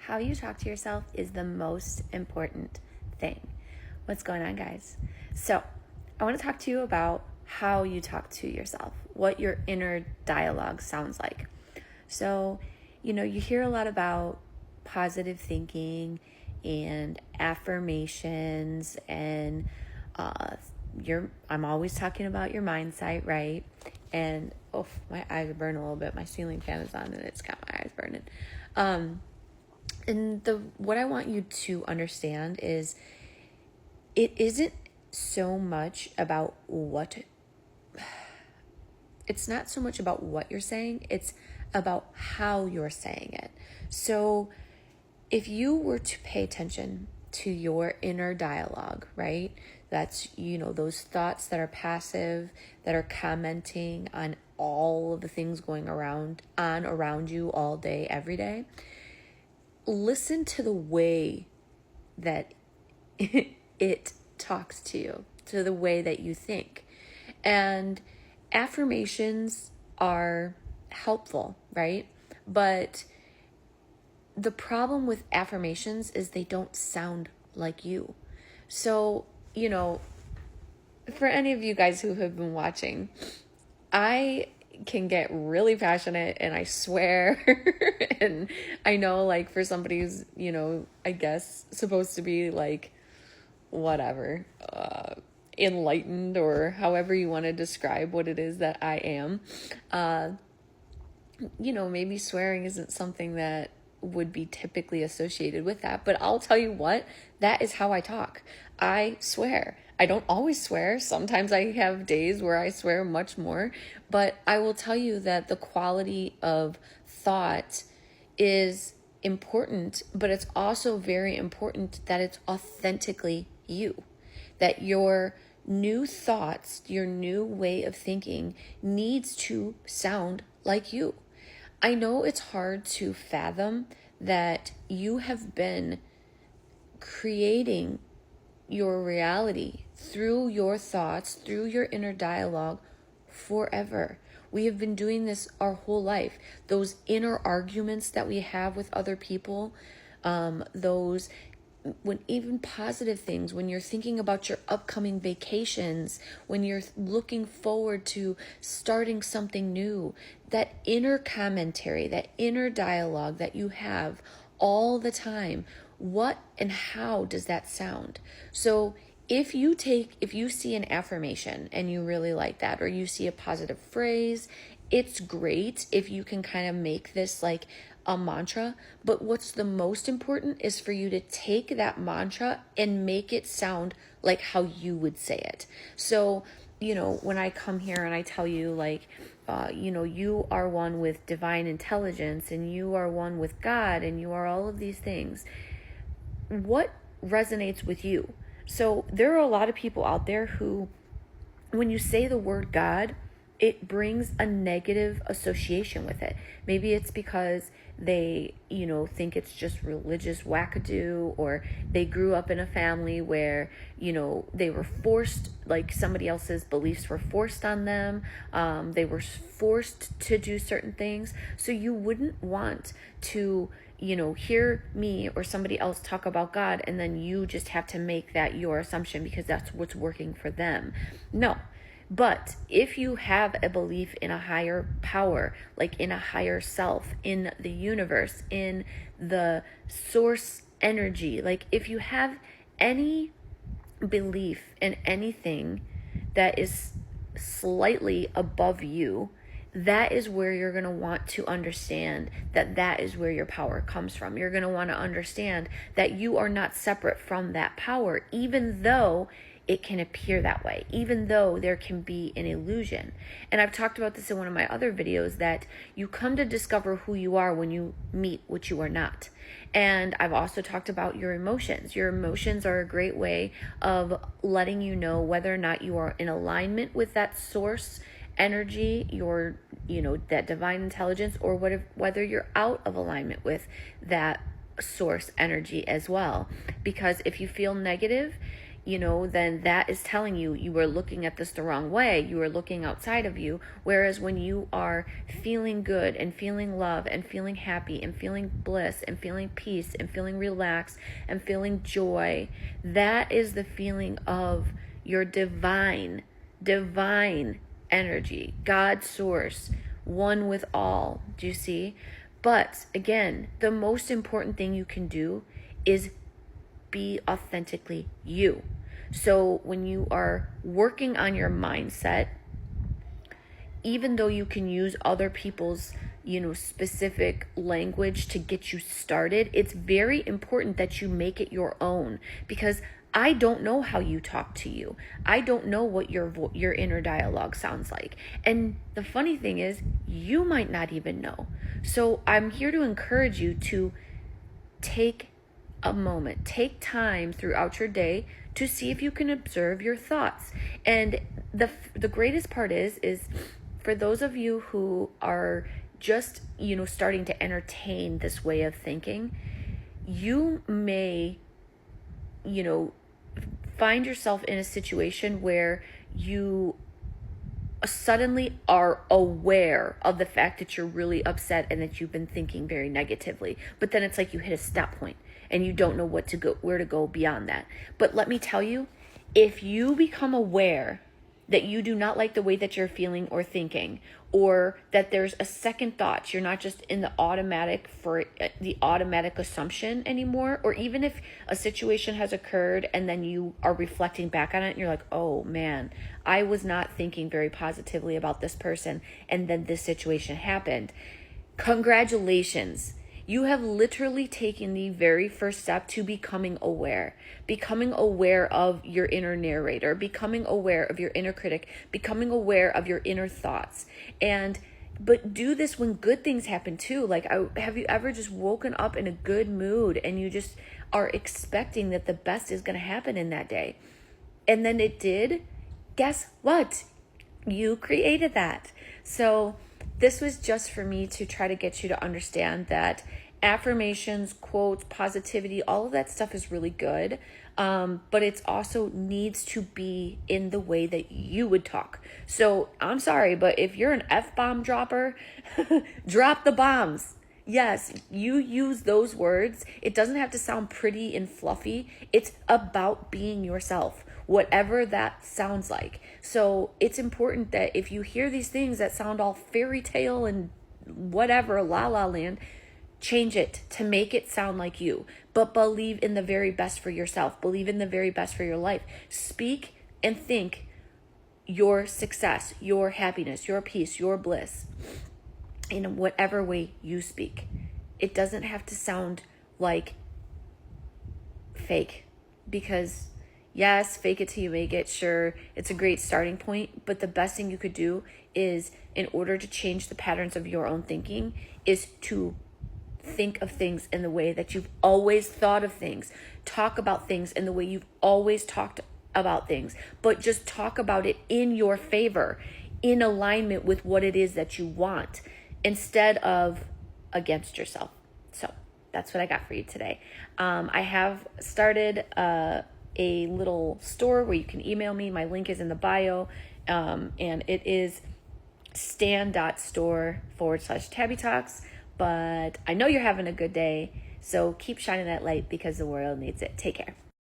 how you talk to yourself is the most important thing. What's going on, guys? So, I want to talk to you about how you talk to yourself, what your inner dialogue sounds like. So, you hear a lot about positive thinking and affirmations, and I'm always talking about your mindset, right? And my eyes are burning a little bit. My ceiling fan is on and it's got my eyes burning. And what I want you to understand is it isn't so much about it's not so much about what you're saying, it's about how you're saying it. So if you were to pay attention to your inner dialogue, right? That's, those thoughts that are passive, that are commenting on all of the things going around you all day, every day. Listen to the way that it talks to you, to the way that you think. And affirmations are helpful, right? But the problem with affirmations is they don't sound like you. So, for any of you guys who have been watching, I can get really passionate and I swear and I know, like, for somebody who's, I guess supposed to be like whatever, enlightened, or however you want to describe what it is that I am, maybe swearing isn't something that would be typically associated with that, but I'll tell you what, that is how I talk. I swear. I don't always swear. Sometimes I have days where I swear much more, but I will tell you that the quality of thought is important, but it's also very important that it's authentically you, that your new thoughts, your new way of thinking needs to sound like you. I know it's hard to fathom that you have been creating your reality through your thoughts, through your inner dialogue forever. We have been doing this our whole life. Those inner arguments that we have with other people, when even positive things, when you're thinking about your upcoming vacations, when you're looking forward to starting something new, that inner commentary, that inner dialogue that you have all the time, what and how does that sound? So if you see an affirmation and you really like that, or you see a positive phrase, it's great if you can kind of make this like a mantra. But what's the most important is for you to take that mantra and make it sound like how you would say it. So, when I come here and I tell you, like, you are one with divine intelligence, and you are one with God, and you are all of these things, what resonates with you? So there are a lot of people out there who, when you say the word God, it brings a negative association with it. Maybe it's because they, think it's just religious wackadoo, or they grew up in a family where, they were forced, like somebody else's beliefs were forced on them. They were forced to do certain things. So you wouldn't want to, hear me or somebody else talk about God, and then you just have to make that your assumption because that's what's working for them. No. But if you have a belief in a higher power, like in a higher self, in the universe, in the source energy, like if you have any belief in anything that is slightly above you, that is where you're going to want to understand that is where your power comes from. You're going to want to understand that you are not separate from that power, even though it can appear that way, even though there can be an illusion. And I've talked about this in one of my other videos, that you come to discover who you are when you meet what you are not. And I've also talked about your emotions. Your emotions are a great way of letting you know whether or not you are in alignment with that source energy, your, that divine intelligence, or whether you're out of alignment with that source energy as well. Because if you feel negative, then that is telling you you are looking at this the wrong way. You are looking outside of you. Whereas when you are feeling good and feeling love and feeling happy and feeling bliss and feeling peace and feeling relaxed and feeling joy, that is the feeling of your divine energy, God source, one with all. Do you see? But again, the most important thing you can do is be authentically you. So when you are working on your mindset, even though you can use other people's, specific language to get you started, it's very important that you make it your own, because I don't know how you talk to you. I don't know what your inner dialogue sounds like. And the funny thing is, you might not even know. So I'm here to encourage you to take a moment, take time throughout your day to see if you can observe your thoughts. And the greatest part is for those of you who are just, starting to entertain this way of thinking, you may, find yourself in a situation where you suddenly are aware of the fact that you're really upset and that you've been thinking very negatively. But then it's like you hit a stop point and you don't know where to go beyond that. But let me tell you, if you become aware that you do not like the way that you're feeling or thinking, or that there's a second thought, you're not just in the automatic assumption anymore, or even if a situation has occurred and then you are reflecting back on it and you're like, oh man, I was not thinking very positively about this person and then this situation happened. Congratulations. You have literally taken the very first step to becoming aware of your inner narrator, becoming aware of your inner critic, becoming aware of your inner thoughts. But do this when good things happen too. Like, have you ever just woken up in a good mood and you just are expecting that the best is going to happen in that day? And then it did? Guess what? You created that. So this was just for me to try to get you to understand that affirmations, quotes, positivity, all of that stuff is really good. But it's also needs to be in the way that you would talk. So I'm sorry, but if you're an F-bomb dropper, drop the bombs. Yes, you use those words. It doesn't have to sound pretty and fluffy. It's about being yourself, whatever that sounds like. So it's important that if you hear these things that sound all fairy tale and whatever, la la land, change it to make it sound like you. But believe in the very best for yourself. Believe in the very best for your life. Speak and think your success, your happiness, your peace, your bliss in whatever way you speak. It doesn't have to sound like fake, because yes, fake it till you make it. Sure, it's a great starting point, but the best thing you could do is, in order to change the patterns of your own thinking, is to think of things in the way that you've always thought of things. Talk about things in the way you've always talked about things, but just talk about it in your favor, in alignment with what it is that you want, instead of against yourself. So that's what I got for you today. I have started a little store where you can email me. My link is in the bio, and it is stan.store/Tabbie Talks. But I know you're having a good day, so keep shining that light because the world needs it. Take care.